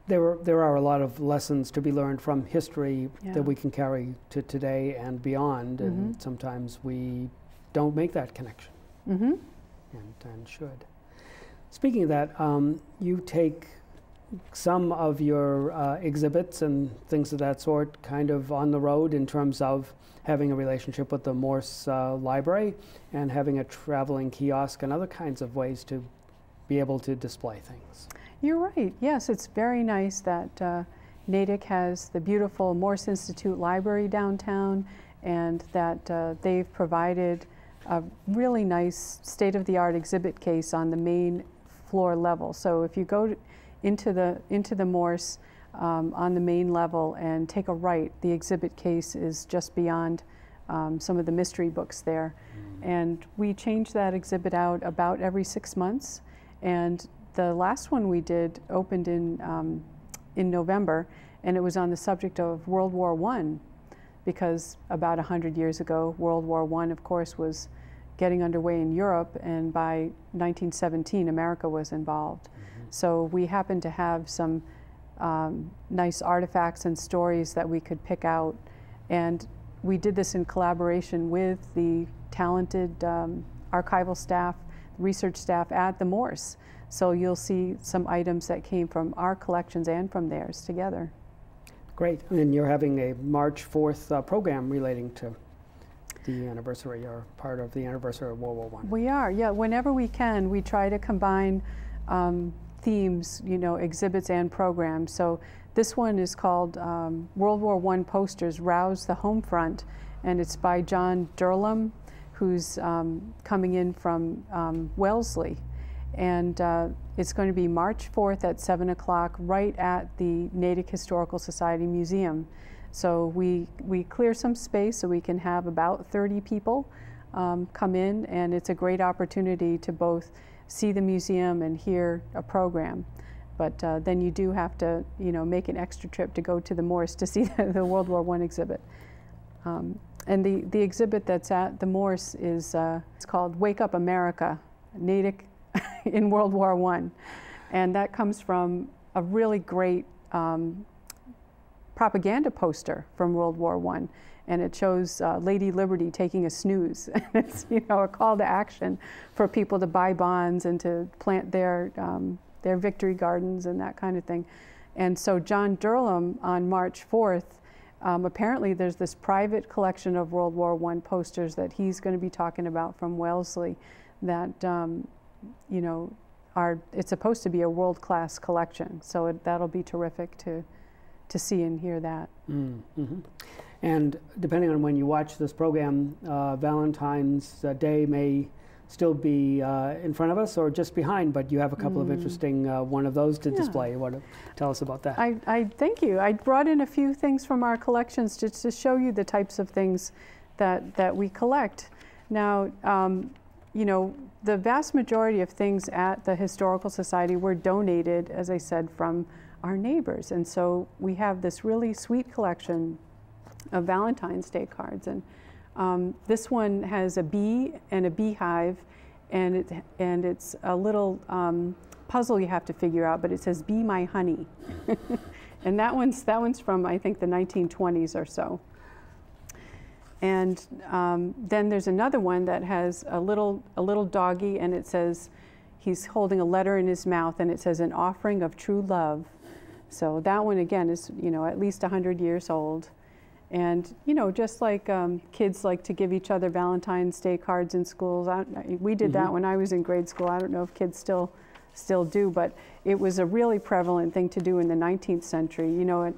A: there are a lot of lessons to be learned from history that we can carry to today and beyond, and sometimes we don't make that connection, and should. Speaking of that, you take some of your exhibits and things of that sort kind of on the road in terms of having a relationship with the Morse Library and having a traveling kiosk and other kinds of ways to be able to display things.
C: You're right. Yes, it's very nice that Natick has the beautiful Morse Institute Library downtown, and that they've provided a really nice state-of-the-art exhibit case on the main floor level. So if you go into the Morse on the main level and take a right, the exhibit case is just beyond some of the mystery books there. And we change that exhibit out about every 6 months. And the last one we did opened in November, and it was on the subject of World War I, because about 100 years ago, World War I, of course, was getting underway in Europe, and by 1917, America was involved. So we happened to have some nice artifacts and stories that we could pick out, and we did this in collaboration with the talented archival staff, research staff at the Morse. So you'll see some items that came from our collections and from theirs together.
A: Great. And you're having a March 4th program relating to the anniversary, or part of the anniversary of World War I.
C: We are, yeah. Whenever we can, we try to combine themes, you know, exhibits and programs. So this one is called World War I Posters Rouse the Home Front, and it's by John Durlam, who's coming in from Wellesley. And it's going to be March 4th at 7 o'clock right at the Natick Historical Society Museum. So we clear some space so we can have about 30 people come in, and it's a great opportunity to both see the museum and hear a program. But then you do have to, you know, make an extra trip to go to the Morse to see the World War I exhibit. And the exhibit that's at the Morse is it's called Wake Up America, Natick in World War I. And that comes from a really great propaganda poster from World War I. And it shows Lady Liberty taking a snooze. It's, you know, a call to action for people to buy bonds and to plant their victory gardens and that kind of thing. And so John Durlam on March 4th, apparently there's this private collection of World War I posters that he's going to be talking about from Wellesley that, you know, it's supposed to be a world-class collection. So that'll be terrific to see and hear that.
A: Mm-hmm. And depending on when you watch this program, Valentine's Day may still be in front of us or just behind, but you have a couple of interesting one of those to display. You want to tell us about that?
C: I thank you. I brought in a few things from our collections just to show you the types of things that we collect. Now, you know, the vast majority of things at the Historical Society were donated, as I said, from our neighbors. And so we have this really sweet collection of Valentine's Day cards. And this one has a bee and a beehive, and it's a little puzzle you have to figure out, but it says, "Be my honey." And that one's from, I think, the 1920s or so. And then there's another one that has a little doggy, and it says, he's holding a letter in his mouth, and it says, "An offering of true love." So that one, again, is, you know, at least 100 years old. And, you know, just like kids like to give each other Valentine's Day cards in schools. We did that when I was in grade school. I don't know if kids still do, but it was a really prevalent thing to do in the 19th century. You know,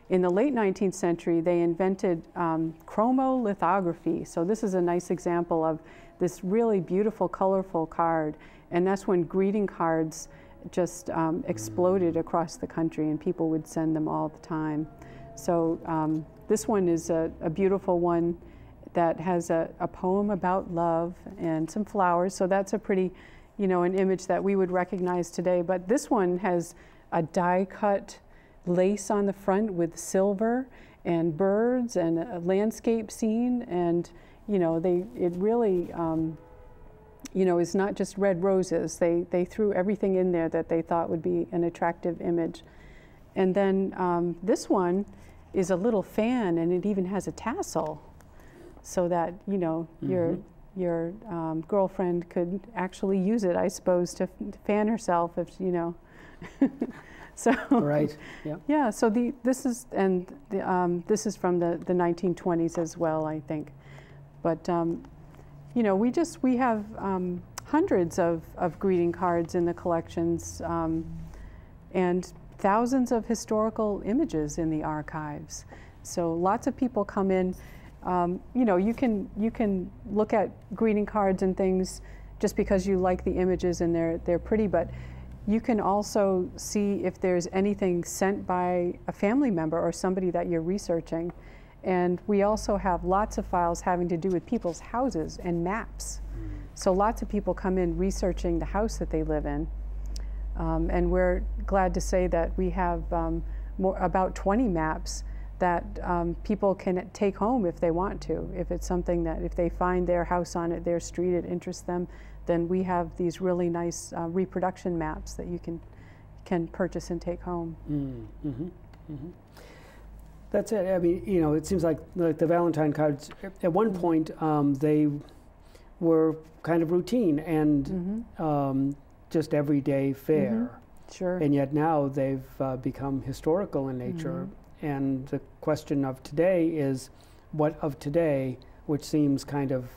C: in the late 19th century, they invented chromolithography. So this is a nice example of this really beautiful, colorful card. And that's when greeting cards just exploded across the country, and people would send them all the time. So this one is a beautiful one that has a poem about love and some flowers. So that's a pretty, you know, an image that we would recognize today. But this one has a die-cut lace on the front with silver and birds and a landscape scene. And, you know, it really, you know, is not just red roses. They threw everything in there that they thought would be an attractive image. And then this one is a little fan, and it even has a tassel, so that, you know, your girlfriend could actually use it, I suppose, to fan herself, if, you know. So
A: right. Yeah.
C: Yeah. So this is from the 1920s as well, I think. But you know, we have hundreds of greeting cards in the collections, and thousands of historical images in the archives. So lots of people come in. You know, you can look at greeting cards and things just because you like the images and they're pretty, but you can also see if there's anything sent by a family member or somebody that you're researching. And we also have lots of files having to do with people's houses and maps. So lots of people come in researching the house that they live in. And we're glad to say that we have about 20 maps that people can take home if they want to. If it's something that, if they find their house on it, their street, it interests them, then we have these really nice reproduction maps that you can purchase and take home.
A: That's it. I mean, you know, it seems like the Valentine cards, at one point, they were kind of routine and just everyday fare.
C: Sure.
A: And yet now they've become historical in nature. And the question of today is, what of today, which seems kind of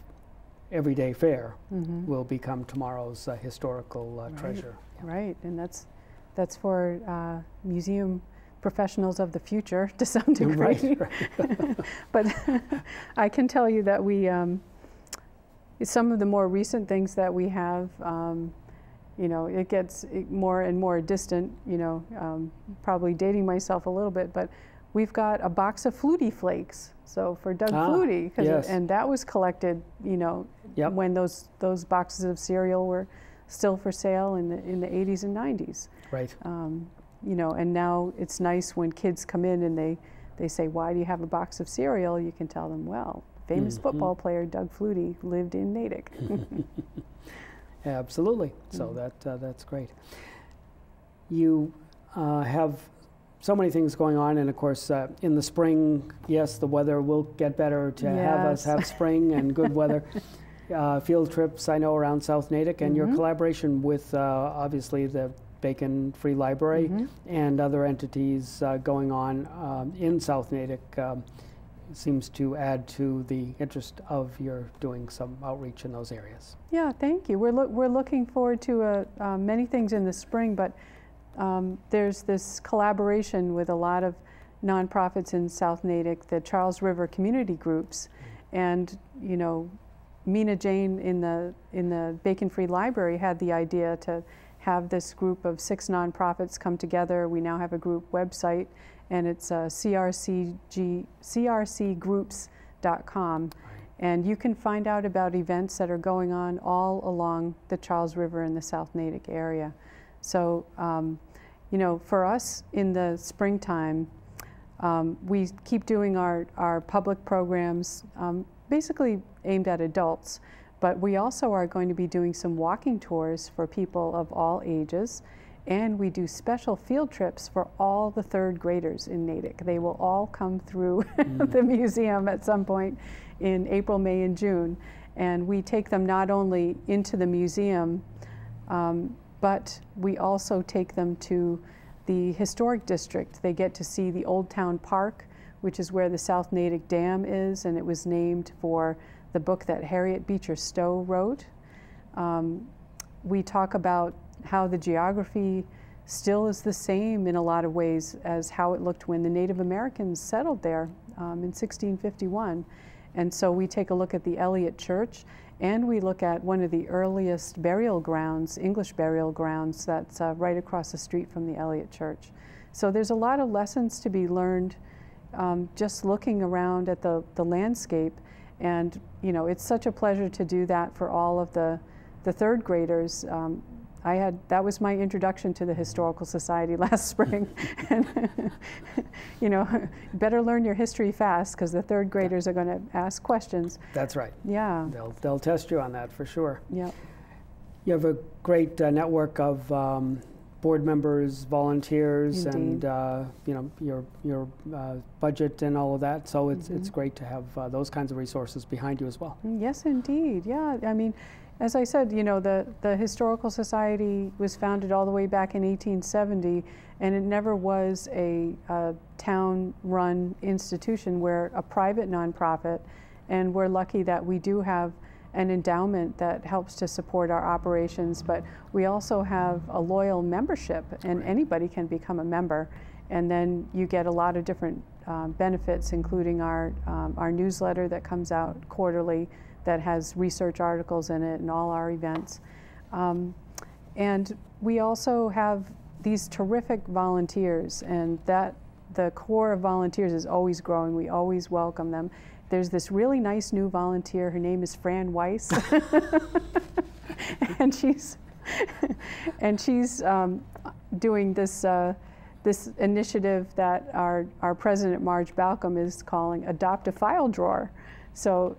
A: everyday fare, will become tomorrow's historical treasure.
C: Right, and that's for museum professionals of the future to some degree.
A: Right.
C: But I can tell you that we, some of the more recent things that we have, you know, it gets more and more distant, you know, probably dating myself a little bit, but we've got a box of Flutie Flakes. So for Doug Flutie,
A: yes.
C: And that was collected, you know, when those boxes of cereal were still for sale in the 80s and 90s.
A: Right.
C: You know, and now it's nice when kids come in and they say, why do you have a box of cereal? You can tell them, well, famous football player Doug Flutie lived in Natick.
A: Absolutely. So that's great. You have so many things going on, and of course in the spring, yes, the weather will get better to have us have spring and good weather. Field trips, I know, around South Natick, and your collaboration with obviously the Bacon Free Library and other entities going on in South Natick seems to add to the interest of your doing some outreach in those areas.
C: Yeah, thank you. We're looking forward to many things in the spring, but there's this collaboration with a lot of nonprofits in South Natick, the Charles River community groups, and you know, Meena Jain in the Bacon Free Library had the idea to have this group of 6 nonprofits come together. We now have a group website, and it's crcgroups.com. Right. And you can find out about events that are going on all along the Charles River in the South Natick area. So, you know, for us in the springtime, we keep doing our public programs, basically aimed at adults, but we also are going to be doing some walking tours for people of all ages, and we do special field trips for all the 3rd graders in Natick. They will all come through the museum at some point in April, May, and June, and we take them not only into the museum, but we also take them to the historic district. They get to see the Old Town Park, which is where the South Natick Dam is, and it was named for the book that Harriet Beecher Stowe wrote. We talk about how the geography still is the same in a lot of ways as how it looked when the Native Americans settled there in 1651. And so we take a look at the Eliot Church, and we look at one of the earliest burial grounds, English burial grounds, that's right across the street from the Eliot Church. So there's a lot of lessons to be learned just looking around at the landscape. And you know, it's such a pleasure to do that for all of the 3rd graders. That was my introduction to the Historical Society last spring. And you know, better learn your history fast, because the 3rd graders are going to ask questions.
A: That's right.
C: Yeah.
A: They'll test you on that for sure.
C: Yeah.
A: You have a great network of board members, volunteers,
C: Indeed.
A: and you know, your budget and all of that. So it's great to have those kinds of resources behind you as well.
C: Yes, indeed. Yeah. I mean, as I said, you know, the Historical Society was founded all the way back in 1870, and it never was a town-run institution. We're a private nonprofit, and we're lucky that we do have an endowment that helps to support our operations, but we also have a loyal membership, and anybody can become a member, and then you get a lot of different benefits, including our newsletter that comes out quarterly that has research articles in it and all our events. And we also have these terrific volunteers, and that the core of volunteers is always growing. We always welcome them. There's this really nice new volunteer. Her name is Weisse, and she's doing this this initiative that our president Marge Balcom is calling Adopt a File Drawer. So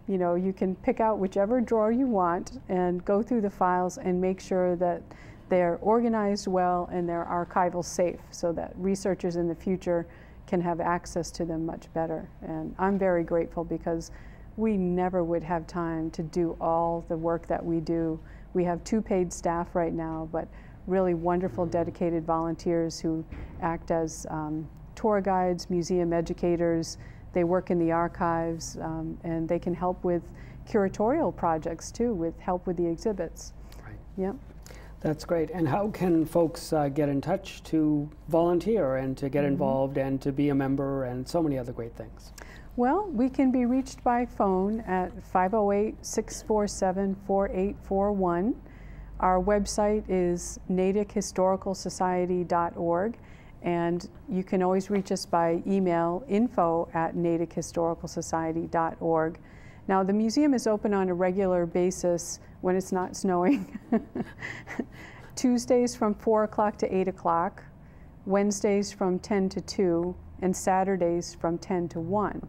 C: you know, you can pick out whichever drawer you want and go through the files and make sure that they're organized well and they're archival safe, so that researchers in the future can have access to them much better. And I'm very grateful, because we never would have time to do all the work that we do. We have 2 paid staff right now, but really wonderful, dedicated volunteers who act as tour guides, museum educators. They work in the archives, and they can help with curatorial projects too, with help with the exhibits.
A: Right.
C: Yep.
A: That's great. And how can folks get in touch to volunteer and to get involved and to be a member and so many other great things?
C: Well, we can be reached by phone at 508-647-4841. Our website is natickhistoricalsociety.org, and you can always reach us by email, info@natickhistoricalsociety.org. Now, the museum is open on a regular basis when it's not snowing. Tuesdays from 4 o'clock to 8 o'clock, Wednesdays from 10 to 2, and Saturdays from 10 to 1.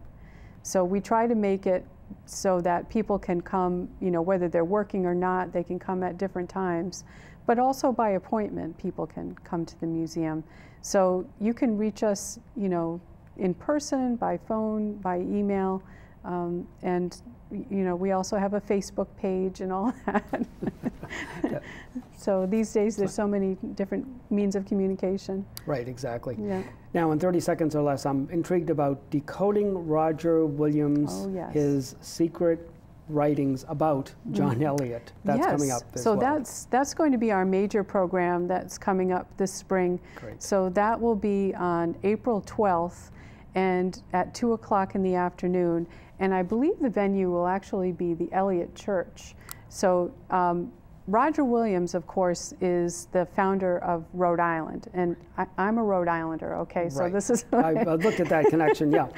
C: So we try to make it so that people can come, you know, whether they're working or not, they can come at different times. But also by appointment, people can come to the museum. So you can reach us, you know, in person, by phone, by email, and you know, we also have a Facebook page and all that.
A: Yep.
C: So these days there's so many different means of communication.
A: Right, exactly.
C: Yeah.
A: Now, in 30 seconds or less, I'm intrigued about decoding Roger Williams,
C: Oh, yes.
A: his secret writings about John Eliot. That's
C: Yes.
A: coming up as
C: so
A: well.
C: that's going to be our major program that's coming up this spring.
A: Great.
C: So that will be on April 12th and at 2 o'clock in the afternoon. And I believe the venue will actually be the Eliot Church. So Roger Williams, of course, is the founder of Rhode Island. And I'm a Rhode Islander, okay? So
A: Right.
C: this is...
A: I looked at that connection, yeah.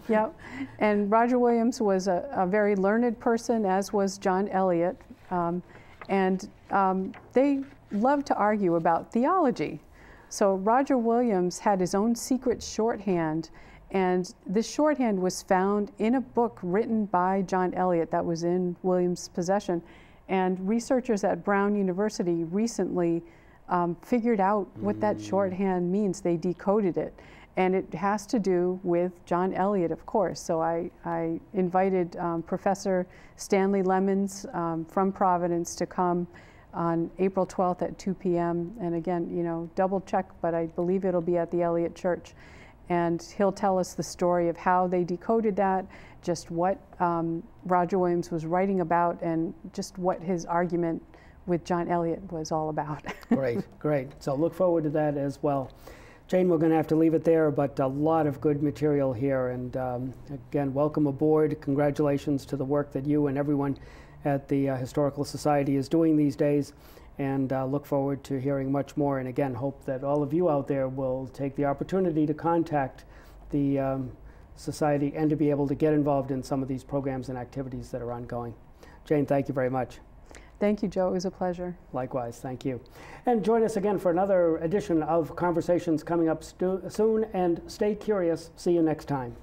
C: Yep. And Roger Williams was a very learned person, as was John Eliot. They loved to argue about theology. So Roger Williams had his own secret shorthand, and this shorthand was found in a book written by John Eliot that was in Williams' possession. And researchers at Brown University recently figured out what that shorthand means. They decoded it. And it has to do with John Eliot, of course. So I invited Professor Stanley Lemons from Providence to come on April 12th at 2 p.m. And again, you know, double check, but I believe it'll be at the Eliot Church. And he'll tell us the story of how they decoded that, just what Roger Williams was writing about, and just what his argument with John Eliot was all about.
A: Great, great. So look forward to that as well. Jane, we're going to have to leave it there, but a lot of good material here. And again, welcome aboard. Congratulations to the work that you and everyone at the Historical Society is doing these days. And look forward to hearing much more. And again, hope that all of you out there will take the opportunity to contact the Society and to be able to get involved in some of these programs and activities that are ongoing. Jane, thank you very much.
C: Thank you, Joe. It was a pleasure.
A: Likewise, thank you. And join us again for another edition of Conversations coming up soon. And stay curious. See you next time.